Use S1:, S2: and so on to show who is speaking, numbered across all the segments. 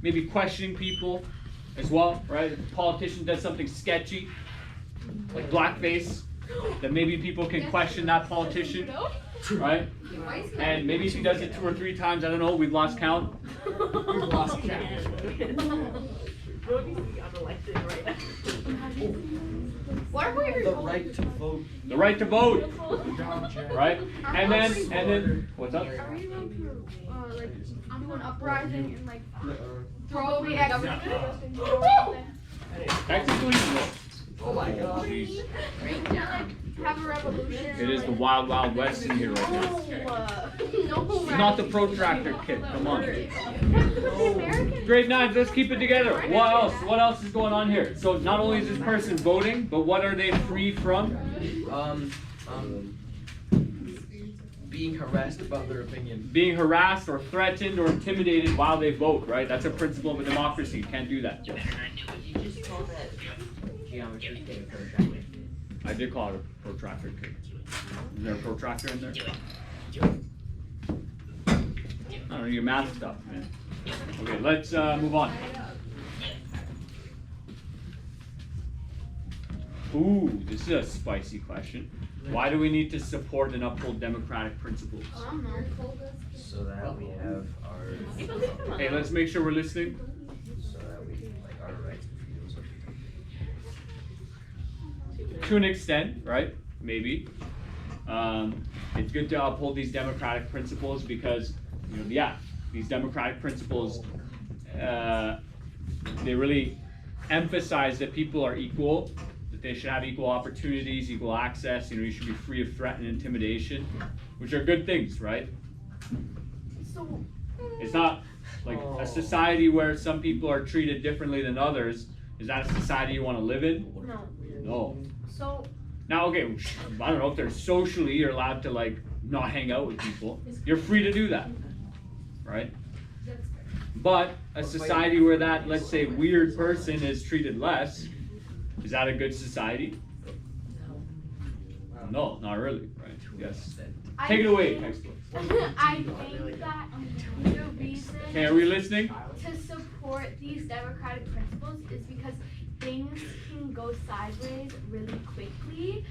S1: maybe questioning people as well, right? If a politician does something sketchy, like blackface, then maybe people can question that politician, right? And maybe if he does it 2 or 3 times, I don't know, we've lost count.
S2: We've lost count.
S3: What are we
S2: The right to vote.
S1: The right to vote, right? And then, what's up?
S3: Are we allowed to like do an uprising and like throw away government?
S1: Technically, no.
S2: Oh my god.
S1: Jeez.
S3: Have a revolution.
S1: It is the wild, wild west in here right now.
S3: No,
S1: It's not the protractor kid, come on.
S3: American.
S1: Grade 9, let's keep it together. What else? What else is going on here? So not only is this person voting, but what are they free from?
S2: Being harassed about their opinion.
S1: Being harassed or threatened or intimidated while they vote, right? That's a principle of a democracy. You can't do that.
S4: You just call that geometry thing protractor.
S1: I did call it a protractor kid. Is there a protractor in there? I don't know, your math stuff, man. Okay, let's move on. Ooh, this is a spicy question. Why do we need to support and uphold democratic principles?
S4: So that we have our
S1: Hey, let's make sure we're listening.
S4: so that we like our rights and freedoms are protected.
S1: To an extent, right? Maybe. It's good to uphold these democratic principles because, these democratic principles, they really emphasize that people are equal, that they should have equal opportunities, equal access. You should be free of threat and intimidation, which are good things, right?
S3: So,
S1: It's not like a society where some people are treated differently than others. Is that a society you want to live in?
S3: no.
S1: No.
S3: So,
S1: Now, okay, I don't know if they're socially, you're allowed to like not hang out with people. You're free to do that, right? But a society where that, let's say, weird person is treated less, is that a good society? No, not really, right? Yes. Take it away, textbook.
S3: I think that the reason
S1: Okay, are we listening?
S3: to support these democratic principles is because things can go sideways really quickly.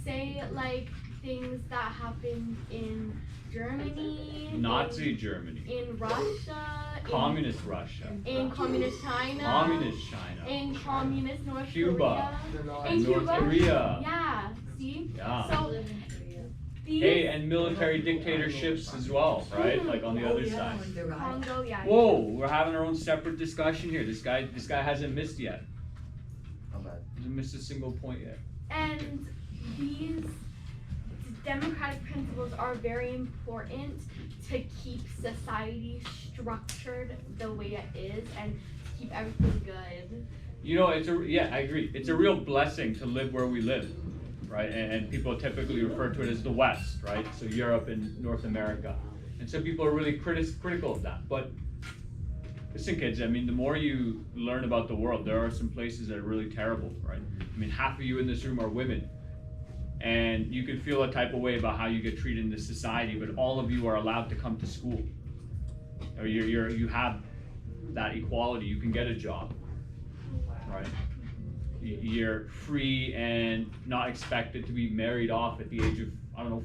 S3: Say like things that happened in Germany,
S1: Nazi Germany,
S3: in Russia,
S1: communist Russia,
S3: in communist China,
S1: communist China,
S3: in communist North
S1: Cuba,
S3: Korea,
S1: and North Korea.
S3: Yeah, see?
S1: Yeah.
S3: So these
S1: Hey, and military dictatorships as well, right? Like on the other side.
S3: Congo, yeah.
S1: Whoa, we're having our own separate discussion here. This guy hasn't missed yet.
S4: How bad?
S1: Hasn't missed a single point yet.
S3: And these democratic principles are very important to keep society structured the way it is and to keep everything good.
S1: I agree. It's a real blessing to live where we live, right? And people typically refer to it as the West, right? So Europe and North America. And so people are really critical of that. But listen, kids, I mean, the more you learn about the world, there are some places that are really terrible, right? I mean, half of you in this room are women. And you can feel a type of way about how you get treated in this society, but all of you are allowed to come to school. Or you have that equality. You can get a job, right? You're free and not expected to be married off at the age of,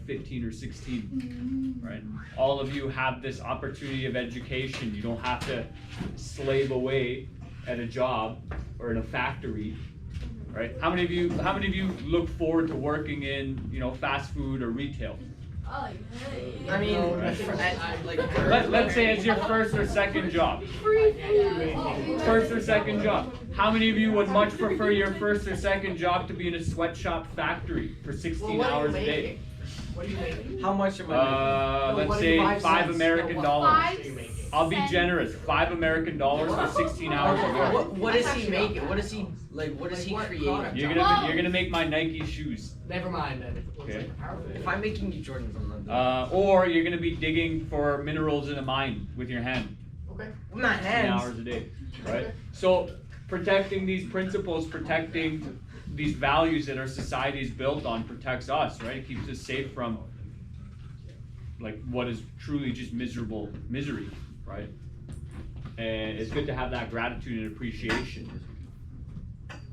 S1: 15 or 16, right? All of you have this opportunity of education. You don't have to slave away at a job or in a factory. Right? How many of you look forward to working in, fast food or retail?
S2: I mean,
S1: Let's say it's your first or second job. First or second job. How many of you would much prefer your first or second job to be in a sweatshop factory for 16 hours a day?
S2: What do you make? How much am I making?
S1: Let's say $5 American dollars.
S3: $5
S1: I'll be generous. $5 American for 16 hours a day.
S2: What does he make? What does he create?
S1: You're gonna make my Nike shoes.
S5: Never mind then.
S1: Okay.
S2: If I'm making you Jordans, I'm not doing
S1: Or you're gonna be digging for minerals in a mine with your hand.
S5: Okay.
S2: with my
S1: 16
S2: hands.
S1: hours a day, right? So protecting these principles, protecting these values that our society is built on protects us, right? It keeps us safe from like what is truly just misery, right? And it's good to have that gratitude and appreciation.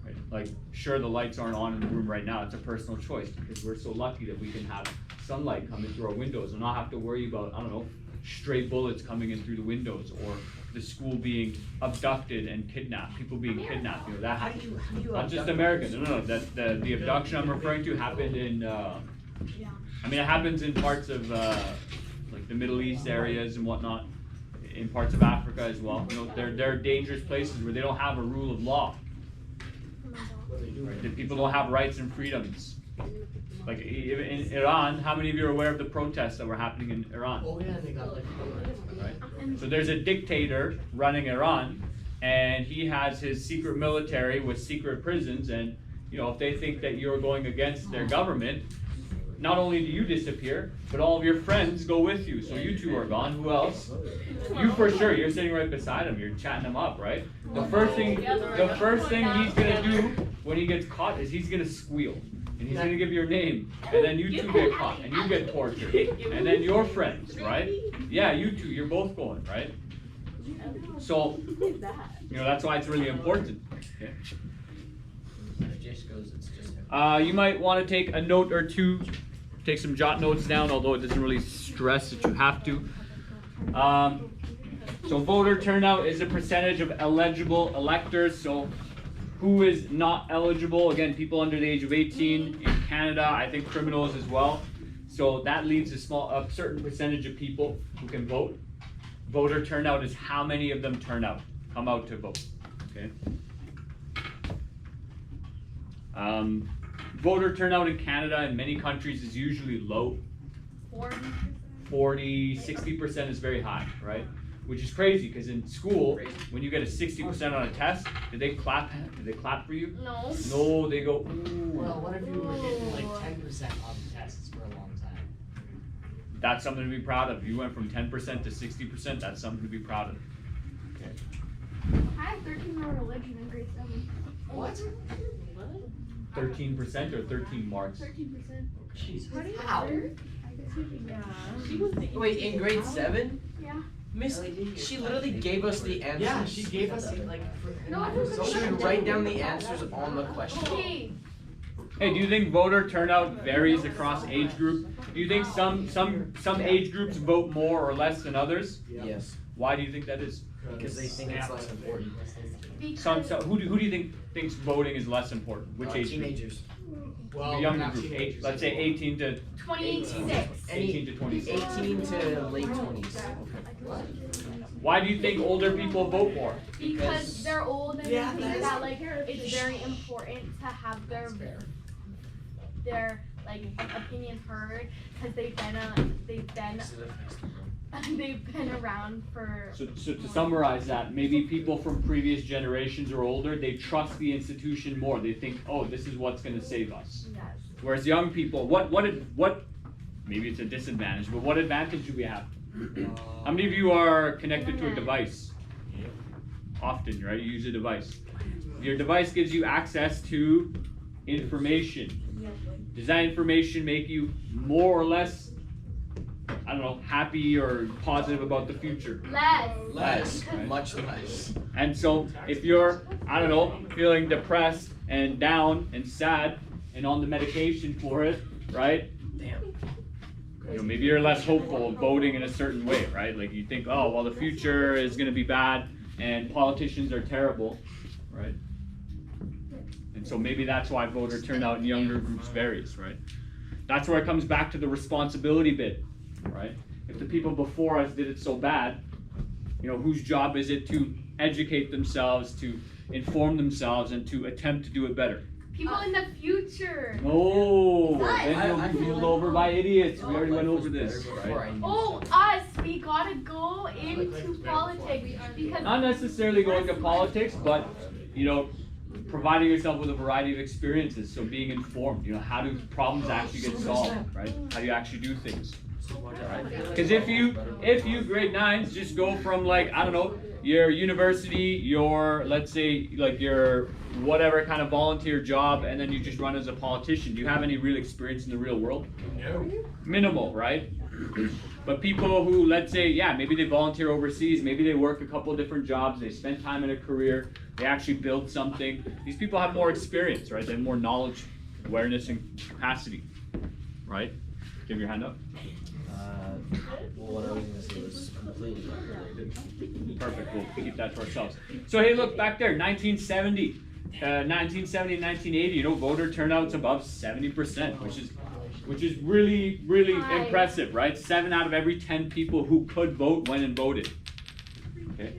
S1: Right? Like, sure, the lights aren't on in the room right now. It's a personal choice because we're so lucky that we can have sunlight coming through our windows and not have to worry about, I don't know, stray bullets coming in through the windows or the school being abducted and kidnapped, people being kidnapped. You know, that happens. Not just Americans. No. The abduction I'm referring to happened in. I mean, it happens in parts of like the Middle East areas and whatnot, in parts of Africa as well. You know, there are dangerous places where they don't have a rule of law. Right? That people don't have rights and freedoms. Like in Iran, how many of you are aware of the protests that were happening in Iran?
S2: Oh yeah, they got like.
S1: Right? So there's a dictator running Iran, and he has his secret military with secret prisons, and you know, if they think that you're going against their government, not only do you disappear, but all of your friends go with you. So you two are gone. Who else? You for sure. You're sitting right beside him. You're chatting him up, right? The first thing he's gonna do when he gets caught is he's gonna squeal. And he's gonna give your name, and then you two get caught, and you get tortured, and then your friends, right? Yeah, you two, you're both going, right? So, you know, that's why it's really important. Okay. You might want to take a note or two, take some jot notes down, although it doesn't really stress that you have to. So voter turnout is a percentage of eligible electors. So who is not eligible? Again, people under the age of 18 in Canada, I think criminals as well. So that leaves a certain percentage of people who can vote. Voter turnout is how many of them come out to vote. Okay. Voter turnout in Canada and many countries is usually low. 40, 60% is very high, right? Which is crazy because in school, when you get a 60% on a test, did they clap? Did they clap for you?
S3: No.
S1: No, they go, ooh.
S2: Well, what if you were getting like 10% on tests for a long time?
S1: That's something to be proud of. You went from 10% to 60%. That's something to be proud of. Okay.
S3: I had 13 on religion in grade 7.
S2: What?
S1: 13% or 13 marks?
S3: 13%.
S2: Jeez. How?
S3: Yeah.
S2: Wait, in grade 7?
S3: Yeah.
S2: Miss, she literally gave us the answers.
S5: Yeah, she gave us like.
S2: She would write down the answers on the question.
S3: Okay.
S1: Hey, do you think voter turnout varies across age group? Do you think some age groups vote more or less than others?
S2: Yes.
S1: Why do you think that is?
S2: Because they think it's less important.
S1: Who do you think thinks voting is less important? Which age group?
S2: Teenagers.
S1: The younger group, let's say 18 to
S3: 26.
S1: 18 to 26.
S2: 18 to late 20s.
S1: Why do you think older people vote more?
S3: Because they're old and
S5: Yeah,
S3: they think that like it's very important to have their like opinion heard because they've been around for.
S1: So to summarize that, maybe people from previous generations or older, they trust the institution more. They think, oh, this is what's going to save us.
S3: Yes.
S1: Whereas young people, what? Maybe it's a disadvantage, but what advantage do we have? How many of you are connected to a device? Often, right? You use a device. Your device gives you access to information. Does that information make you more or less, I don't know, happy or positive about the future?
S2: Less.
S1: Right.
S2: Much less.
S1: And so if you're, I don't know, feeling depressed and down and sad and on the medication for it, right?
S2: Damn.
S1: You know, maybe you're less hopeful of voting in a certain way, right? Like you think, oh, well, the future is going to be bad and politicians are terrible, right? And so maybe that's why voter turnout in younger groups varies, right? That's where it comes back to the responsibility bit, right? If the people before us did it so bad, you know, whose job is it to educate themselves, to inform themselves, and to attempt to do it better?
S3: People in the future.
S1: No, then
S2: I
S1: you'll be
S2: feel
S1: ruled over by idiots. We already went over this, right?
S3: Oh, us. We gotta go into politics because.
S1: Not necessarily going to politics, but, you know, providing yourself with a variety of experiences. So being informed, you know, how do problems actually get solved, right? How do you actually do things? Because if you grade 9s just go from like, I don't know, your university, your, let's say, like your whatever kind of volunteer job, and then you just run as a politician, do you have any real experience in the real world?
S5: No.
S1: Minimal, right? But people who, let's say, yeah, maybe they volunteer overseas, maybe they work a couple different jobs, they spend time in a career, they actually build something. These people have more experience, right? They have more knowledge, awareness, and capacity, right? Give your hand up.
S2: Well, what I was gonna say was completely unrelated.
S1: Perfect, we'll keep that to ourselves. So hey, look back there, 1970. 1970 and 1980, you know, voter turnout's above 70%, which is really, really
S3: High.
S1: impressive, right? 7 out of every 10 people who could vote went and voted. Okay.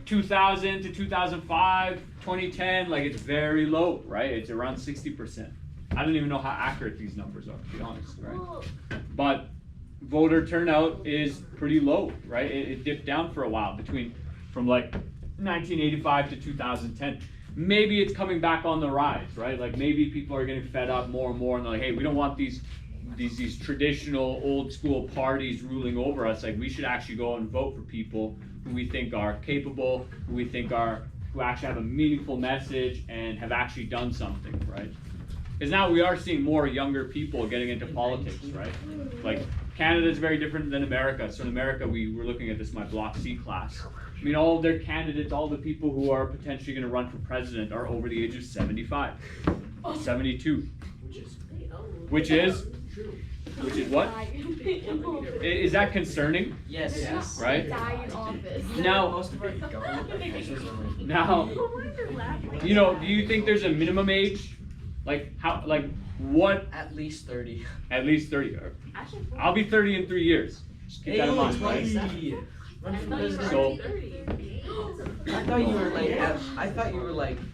S1: 2000 to 2005, 2010, like it's very low, right? It's around 60%. I don't even know how accurate these numbers are, to be honest, right?
S3: Well,
S1: But voter turnout is pretty low, right? It dipped down for a while from like 1985 to 2010. Maybe it's coming back on the rise, right? Like maybe people are getting fed up more and more, and they're like, hey, we don't want these traditional old school parties ruling over us. Like we should actually go and vote for people who we think are capable, who actually have a meaningful message and have actually done something, right? Because now we are seeing more younger people getting into politics, right? Like Canada is very different than America. So in America, we were looking at this in my Block C class. I mean, all of their candidates, all the people who are potentially going to run for president are over the age of 75, 72. Which is what? Is that concerning?
S2: Yes.
S1: Right?
S3: Die in office.
S1: Now,
S2: Most of our government officials are like,
S1: now, you know, do you think there's a minimum age? What?
S2: at least 30.
S1: At least 30. I'll be 30 in 3 years. Just keep that in mind, right?
S2: 20. Run for president.
S1: So-
S2: I thought you were like